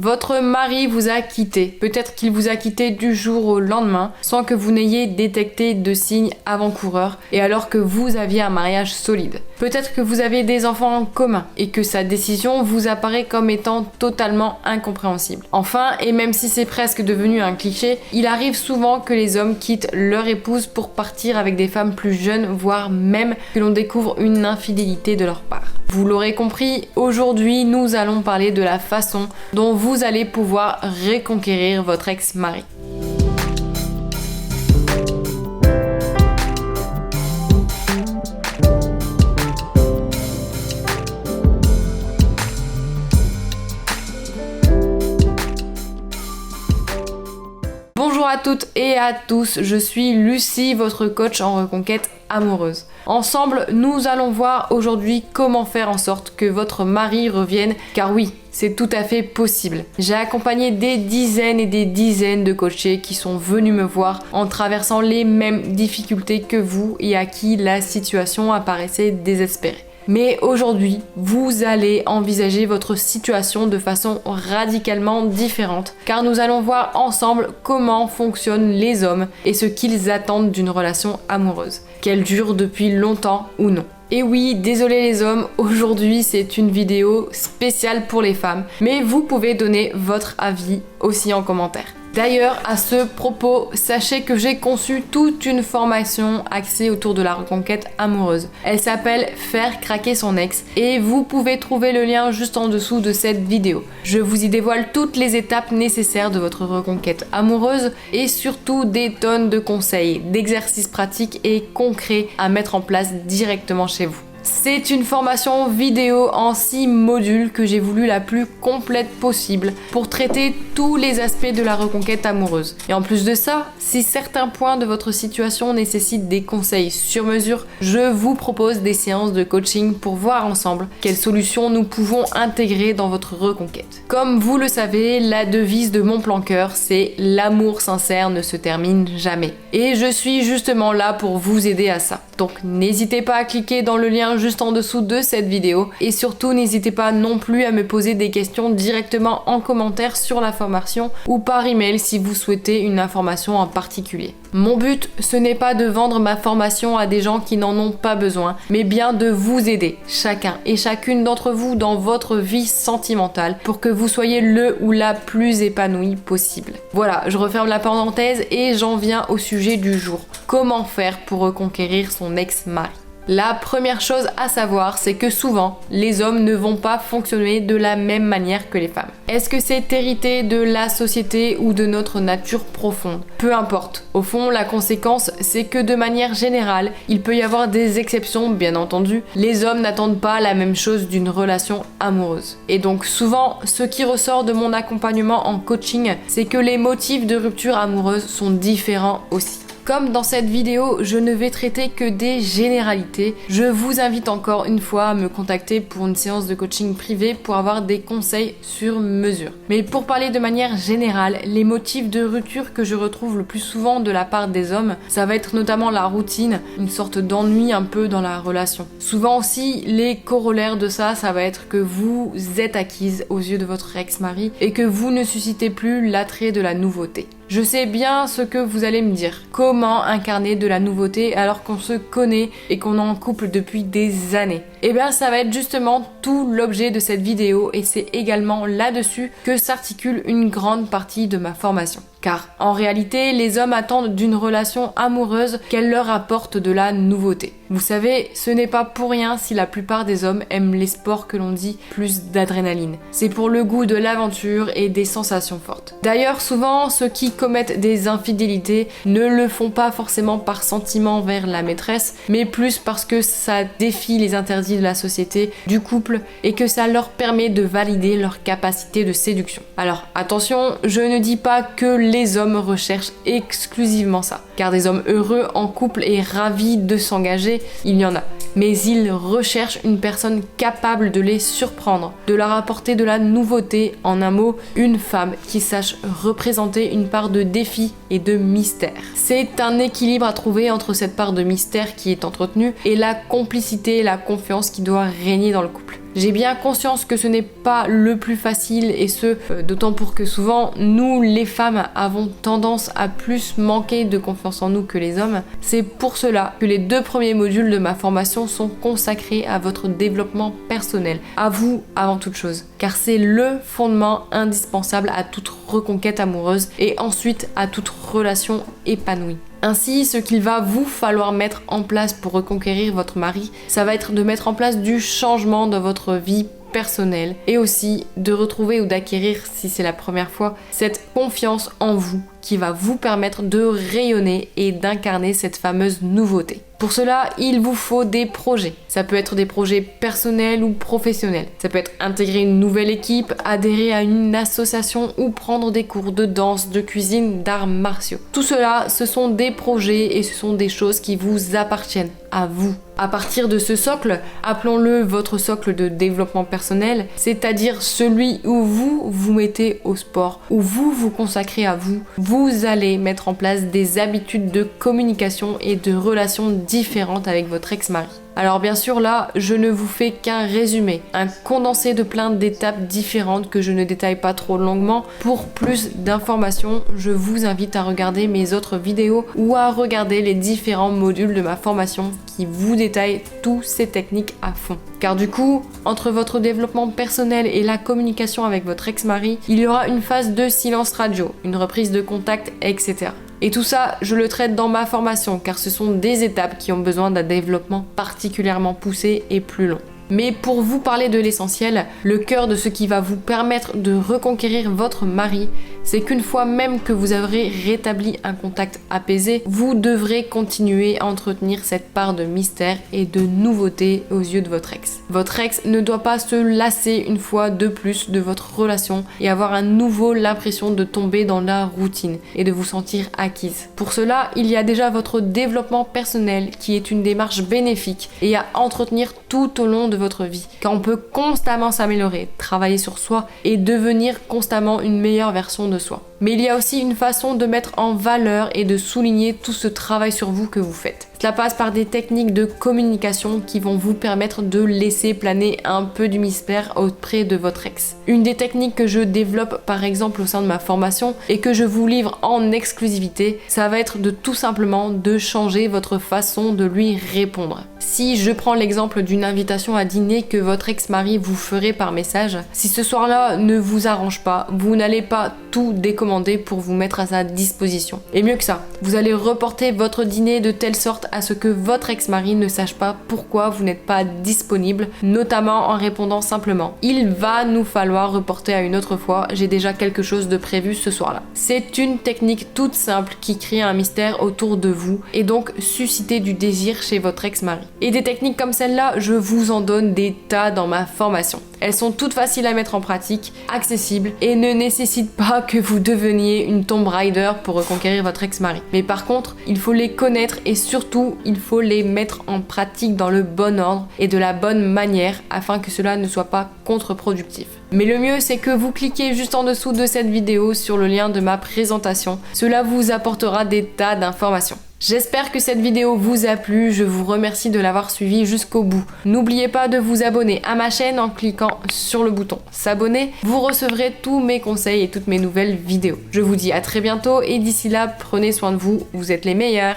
Votre mari vous a quitté. Peut-être qu'il vous a quitté du jour au lendemain sans que vous n'ayez détecté de signes avant-coureurs et alors que vous aviez un mariage solide. Peut-être que vous avez des enfants en commun et que sa décision vous apparaît comme étant totalement incompréhensible. Enfin, et même si c'est presque devenu un cliché, il arrive souvent que les hommes quittent leur épouse pour partir avec des femmes plus jeunes, voire même que l'on découvre une infidélité de leur part. Vous l'aurez compris, aujourd'hui nous allons parler de la façon dont vous allez pouvoir reconquérir votre ex-mari. Bonjour à toutes et à tous, je suis Lucie, votre coach en reconquête amoureuse. Ensemble, nous allons voir aujourd'hui comment faire en sorte que votre mari revienne, car oui, c'est tout à fait possible. J'ai accompagné des dizaines et des dizaines de coachés qui sont venus me voir en traversant les mêmes difficultés que vous et à qui la situation apparaissait désespérée. Mais aujourd'hui, vous allez envisager votre situation de façon radicalement différente, car nous allons voir ensemble comment fonctionnent les hommes et ce qu'ils attendent d'une relation amoureuse, qu'elle dure depuis longtemps ou non. Et oui, désolé les hommes, aujourd'hui c'est une vidéo spéciale pour les femmes, mais vous pouvez donner votre avis aussi en commentaire. D'ailleurs, à ce propos, sachez que j'ai conçu toute une formation axée autour de la reconquête amoureuse. Elle s'appelle Faire craquer son ex et vous pouvez trouver le lien juste en dessous de cette vidéo. Je vous y dévoile toutes les étapes nécessaires de votre reconquête amoureuse et surtout des tonnes de conseils, d'exercices pratiques et concrets à mettre en place directement chez vous. C'est une formation vidéo en 6 modules que j'ai voulu la plus complète possible pour traiter tous les aspects de la reconquête amoureuse. Et en plus de ça, si certains points de votre situation nécessitent des conseils sur mesure, je vous propose des séances de coaching pour voir ensemble quelles solutions nous pouvons intégrer dans votre reconquête. Comme vous le savez, la devise de mon plan cœur, c'est l'amour sincère ne se termine jamais. Et je suis justement là pour vous aider à ça. Donc n'hésitez pas à cliquer dans le lien juste en dessous de cette vidéo et surtout n'hésitez pas non plus à me poser des questions directement en commentaire sur la formation ou par email si vous souhaitez une information en particulier. Mon but, ce n'est pas de vendre ma formation à des gens qui n'en ont pas besoin, mais bien de vous aider, chacun et chacune d'entre vous dans votre vie sentimentale pour que vous soyez le ou la plus épanouie possible. Voilà, je referme la parenthèse et j'en viens au sujet du jour. Comment faire pour reconquérir son ex-mari ? La première chose à savoir, c'est que souvent, les hommes ne vont pas fonctionner de la même manière que les femmes. Est-ce que c'est hérité de la société ou de notre nature profonde ? Peu importe. Au fond, la conséquence, c'est que de manière générale, il peut y avoir des exceptions, bien entendu. Les hommes n'attendent pas la même chose d'une relation amoureuse. Et donc souvent, ce qui ressort de mon accompagnement en coaching, c'est que les motifs de rupture amoureuse sont différents aussi. Comme dans cette vidéo, je ne vais traiter que des généralités, je vous invite encore une fois à me contacter pour une séance de coaching privée pour avoir des conseils sur mesure. Mais pour parler de manière générale, les motifs de rupture que je retrouve le plus souvent de la part des hommes, ça va être notamment la routine, une sorte d'ennui un peu dans la relation. Souvent aussi, les corollaires de ça va être que vous êtes acquise aux yeux de votre ex-mari et que vous ne suscitez plus l'attrait de la nouveauté. Je sais bien ce que vous allez me dire. Comment incarner de la nouveauté alors qu'on se connaît et qu'on est en couple depuis des années ? Eh bien, ça va être justement tout l'objet de cette vidéo et c'est également là-dessus que s'articule une grande partie de ma formation. Car en réalité, les hommes attendent d'une relation amoureuse qu'elle leur apporte de la nouveauté. Vous savez, ce n'est pas pour rien si la plupart des hommes aiment les sports que l'on dit plus d'adrénaline. C'est pour le goût de l'aventure et des sensations fortes. D'ailleurs, souvent, ceux qui commettent des infidélités ne le font pas forcément par sentiment envers la maîtresse, mais plus parce que ça défie les interdits de la société, du couple, et que ça leur permet de valider leur capacité de séduction. Alors, attention, je ne dis pas que les hommes recherchent exclusivement ça. Car des hommes heureux en couple et ravis de s'engager, il y en a. Mais ils recherchent une personne capable de les surprendre, de leur apporter de la nouveauté, en un mot, une femme qui sache représenter une part de défi et de mystère. C'est un équilibre à trouver entre cette part de mystère qui est entretenue et la complicité et la confiance qui doit régner dans le couple. J'ai bien conscience que ce n'est pas le plus facile et ce, d'autant pour que souvent, nous les femmes avons tendance à plus manquer de confiance en nous que les hommes. C'est pour cela que les 2 premiers modules de ma formation sont consacrés à votre développement personnel, à vous avant toute chose, car c'est le fondement indispensable à toute reconquête amoureuse et ensuite à toute relation épanouie. Ainsi, ce qu'il va vous falloir mettre en place pour reconquérir votre mari, ça va être de mettre en place du changement dans votre vie personnelle et aussi de retrouver ou d'acquérir, si c'est la première fois, cette confiance en vous qui va vous permettre de rayonner et d'incarner cette fameuse nouveauté. Pour cela, il vous faut des projets. Ça peut être des projets personnels ou professionnels. Ça peut être intégrer une nouvelle équipe, adhérer à une association ou prendre des cours de danse, de cuisine, d'arts martiaux. Tout cela, ce sont des projets et ce sont des choses qui vous appartiennent à vous. À partir de ce socle, appelons-le votre socle de développement personnel, c'est-à-dire celui où vous vous mettez au sport, où vous vous consacrez à vous, vous allez mettre en place des habitudes de communication et de relations différentes avec votre ex-mari. Alors bien sûr là, je ne vous fais qu'un résumé, un condensé de plein d'étapes différentes que je ne détaille pas trop longuement. Pour plus d'informations, je vous invite à regarder mes autres vidéos ou à regarder les différents modules de ma formation qui vous détaillent toutes ces techniques à fond. Car du coup, entre votre développement personnel et la communication avec votre ex-mari, il y aura une phase de silence radio, une reprise de contact, etc. Et tout ça, je le traite dans ma formation car ce sont des étapes qui ont besoin d'un développement particulièrement poussé et plus long. Mais pour vous parler de l'essentiel, le cœur de ce qui va vous permettre de reconquérir votre mari, c'est qu'une fois même que vous aurez rétabli un contact apaisé, vous devrez continuer à entretenir cette part de mystère et de nouveauté aux yeux de votre ex. Votre ex ne doit pas se lasser une fois de plus de votre relation et avoir à nouveau l'impression de tomber dans la routine et de vous sentir acquise. Pour cela, il y a déjà votre développement personnel qui est une démarche bénéfique et à entretenir tout au long de votre vie, car on peut constamment s'améliorer, travailler sur soi et devenir constamment une meilleure version de soi. Mais il y a aussi une façon de mettre en valeur et de souligner tout ce travail sur vous que vous faites. Cela passe par des techniques de communication qui vont vous permettre de laisser planer un peu du mystère auprès de votre ex. Une des techniques que je développe par exemple au sein de ma formation et que je vous livre en exclusivité, ça va être de tout simplement de changer votre façon de lui répondre. Si je prends l'exemple d'une invitation à dîner que votre ex-mari vous ferait par message, si ce soir-là ne vous arrange pas, vous n'allez pas tout décommander pour vous mettre à sa disposition. Et mieux que ça, vous allez reporter votre dîner de telle sorte à ce que votre ex-mari ne sache pas pourquoi vous n'êtes pas disponible, notamment en répondant simplement « Il va nous falloir reporter à une autre fois, j'ai déjà quelque chose de prévu ce soir-là ». C'est une technique toute simple qui crée un mystère autour de vous et donc susciter du désir chez votre ex-mari. Et des techniques comme celle-là, je vous en donne des tas dans ma formation. Elles sont toutes faciles à mettre en pratique, accessibles et ne nécessitent pas que vous deveniez une Tomb Raider pour reconquérir votre ex-mari. Mais par contre, il faut les connaître et surtout, il faut les mettre en pratique dans le bon ordre et de la bonne manière afin que cela ne soit pas contre-productif. Mais le mieux, c'est que vous cliquez juste en dessous de cette vidéo sur le lien de ma présentation. Cela vous apportera des tas d'informations. J'espère que cette vidéo vous a plu, je vous remercie de l'avoir suivi jusqu'au bout. N'oubliez pas de vous abonner à ma chaîne en cliquant sur le bouton s'abonner, vous recevrez tous mes conseils et toutes mes nouvelles vidéos. Je vous dis à très bientôt et d'ici là, prenez soin de vous, vous êtes les meilleurs.